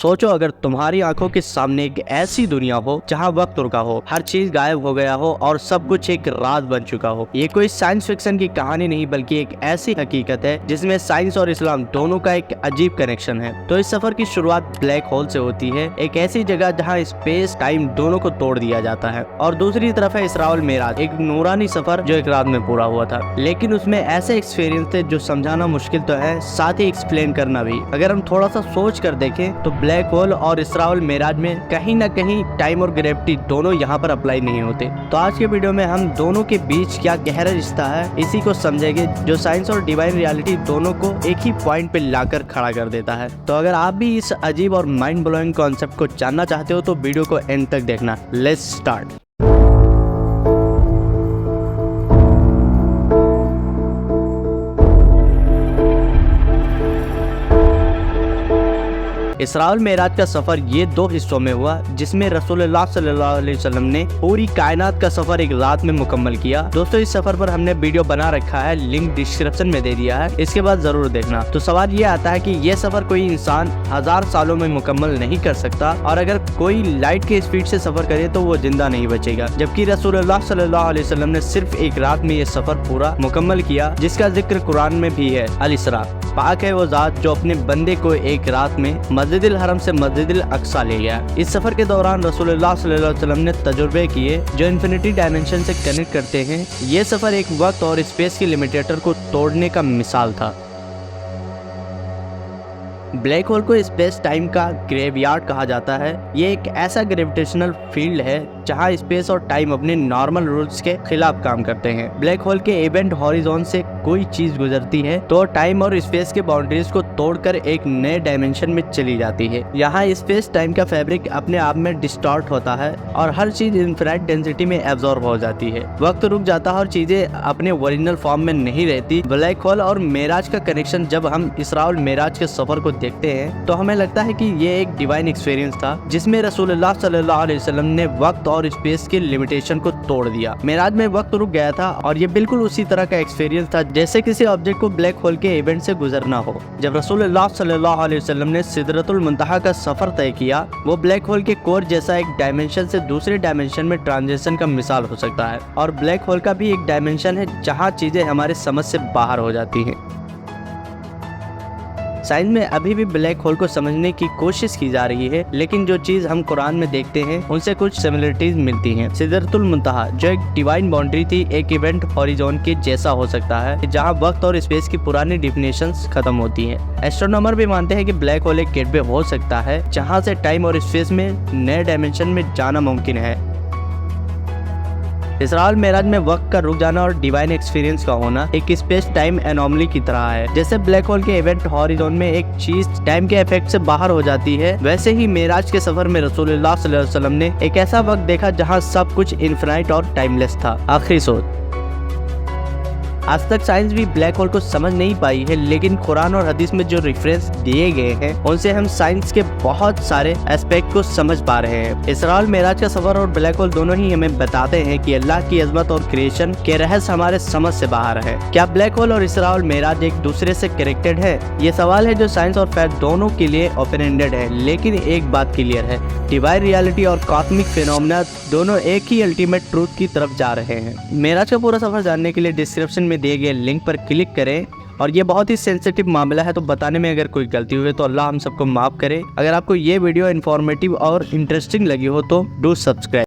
सोचो अगर तुम्हारी आंखों के सामने एक ऐसी दुनिया हो जहाँ वक्त रुका हो, हर चीज गायब हो गया हो और सब कुछ एक रात बन चुका हो। ये कोई साइंस फिक्शन की कहानी नहीं बल्कि एक ऐसी हकीकत है जिसमें साइंस और इस्लाम दोनों का एक अजीब कनेक्शन है। तो इस सफर की शुरुआत ब्लैक होल से होती है, एक ऐसी जगह जहाँ स्पेस टाइम दोनों को तोड़ दिया जाता है। और दूसरी तरफ है इसरा और मेराज, एक नूरानी सफर जो एक रात में पूरा हुआ था, लेकिन उसमें ऐसे एक्सपीरियंस थे जो समझाना मुश्किल तो है, साथ ही एक्सप्लेन करना भी। अगर हम थोड़ा सा सोच कर देखें तो ब्लैक होल और इसरा और मेराज में कहीं ना कहीं टाइम और ग्रेविटी दोनों यहाँ पर अप्लाई नहीं होते। तो आज के वीडियो में हम दोनों के बीच क्या गहरा रिश्ता है इसी को समझेंगे, जो साइंस और डिवाइन रियलिटी दोनों को एक ही पॉइंट पे लाकर खड़ा कर देता है। तो अगर आप भी इस अजीब और माइंड ब्लोइंग कॉन्सेप्ट को जानना चाहते हो तो वीडियो को एंड तक देखना। Let's start. इसरा और मेराज का सफर ये दो हिस्सों में हुआ, जिसमें रसूलुल्लाह सल्लल्लाहु अलैहि वसल्लम ने पूरी कायनात का सफर एक रात में मुकम्मल किया। दोस्तों इस सफर पर हमने वीडियो बना रखा है, लिंक डिस्क्रिप्शन में दे दिया है, इसके बाद जरूर देखना। तो सवाल ये आता है कि ये सफर कोई इंसान 1000 सालों में मुकम्मल नहीं कर सकता, और अगर कोई लाइट के स्पीड से सफर करे तो वो जिंदा नहीं बचेगा, जबकि रसूलुल्लाह सल्लल्लाहु अलैहि वसल्लम ने सिर्फ एक रात में ये सफर पूरा मुकम्मल किया, जिसका जिक्र कुरान में भी है। अल इसरा, पाक है वो जात जो अपने बंदे को एक रात में मस्जिदुल हरम से मस्जिदुल अक्सा ले गया। इस सफर के दौरान रसूलुल्लाह सल्लल्लाहु अलैहि वसल्लम ने तजुर्बे किए जो इन्फिनिटी डायमेंशन से कनेक्ट करते हैं। ये सफर एक वक्त और स्पेस की लिमिटेटर को तोड़ने का मिसाल था। ब्लैक होल को स्पेस टाइम का ग्रेवयार्ड कहा जाता है। ये एक ऐसा ग्रेविटेशनल फील्ड है जहां स्पेस और टाइम अपने नॉर्मल रूल्स के खिलाफ काम करते हैं। ब्लैक होल के इवेंट हॉरिजॉन से कोई चीज गुजरती है तो टाइम और स्पेस के बाउंड्रीज को तोड़कर एक नए डायमेंशन में चली जाती है। यहाँ स्पेस टाइम का फैब्रिक अपने आप में डिस्टॉर्ट होता है और हर चीज इनफिनिट डेंसिटी में एब्जॉर्ब हो जाती है। वक्त रुक जाता है और चीजें अपने ओरिजिनल फॉर्म में नहीं रहती। ब्लैक होल और मेराज का कनेक्शन जब हम इसरा और मेराज के सफर को देखते हैं तो हमें लगता है कि ये एक डिवाइन एक्सपीरियंस था, जिसमें रसूलुल्लाह सल्लल्लाहु अलैहि वसल्लम ने वक्त और स्पेस के लिमिटेशन को तोड़ दिया। मेराज में वक्त रुक गया था और ये बिल्कुल उसी तरह का एक्सपीरियंस था जैसे किसी ऑब्जेक्ट को ब्लैक होल के इवेंट से गुजरना हो। जब रसूलुल्लाह सल्लल्लाहु अलैहि वसल्लम ने सिदरतुल मुंतहा का सफर तय किया, वो ब्लैक होल के कोर जैसा एक डायमेंशन से दूसरे डायमेंशन में ट्रांजिशन का मिसाल हो सकता है। और ब्लैक होल का भी एक डायमेंशन है जहाँ चीजें हमारे समझ से बाहर हो जाती हैं। साइंस में अभी भी ब्लैक होल को समझने की कोशिश की जा रही है, लेकिन जो चीज हम कुरान में देखते हैं उनसे कुछ सिमिलरिटीज मिलती हैं। सिदरतुल मुंतहा जो एक डिवाइन बाउंड्री थी, एक इवेंट हॉरिजॉन के जैसा हो सकता है जहां वक्त और स्पेस की पुरानी डिफिनेशंस खत्म होती हैं। एस्ट्रोनॉमर भी मानते हैं कि ब्लैक होल एक गेटवे हो सकता है जहाँ से टाइम और स्पेस में नए डायमेंशन में जाना मुमकिन है। इसरा और मेराज में वक्त का रुक जाना और डिवाइन एक्सपीरियंस का होना एक स्पेस टाइम एनोमली की तरह है। जैसे ब्लैक होल के इवेंट हॉरिजॉन में एक चीज टाइम के इफेक्ट से बाहर हो जाती है, वैसे ही मेराज के सफर में रसूलुल्लाह सल्लल्लाहु अलैहि वसल्लम ने एक ऐसा वक्त देखा जहां सब कुछ इनफिनाइट और टाइमलेस था। आखिरी सोच, आज तक साइंस भी ब्लैक होल को समझ नहीं पाई है, लेकिन कुरान और हदीस में जो रेफरेंस दिए गए हैं उनसे हम साइंस के बहुत सारे एस्पेक्ट को समझ पा रहे हैं। इसरा और मेराज का सफर और ब्लैक होल दोनों ही हमें बताते हैं कि अल्लाह की अजमत और क्रिएशन के रहस्य हमारे समझ से बाहर है। क्या ब्लैक होल और इसरा और मेराज एक दूसरे से कनेक्टेड है? ये सवाल है जो साइंस और फैक्ट दोनों के लिए ओपन एंडेड है, लेकिन एक बात क्लियर है, डिवाइन रियलिटी और कॉस्मिक फिनोमेना दोनों एक ही अल्टीमेट ट्रूथ की तरफ जा रहे हैं। मेराज का पूरा सफर जानने के लिए डिस्क्रिप्शन में दिए गए लिंक पर क्लिक करें। और ये बहुत ही सेंसिटिव मामला है, तो बताने में अगर कोई गलती हुई तो अल्लाह हम सबको माफ करे। अगर आपको ये वीडियो इन्फॉर्मेटिव और इंटरेस्टिंग लगी हो तो डू सब्सक्राइब।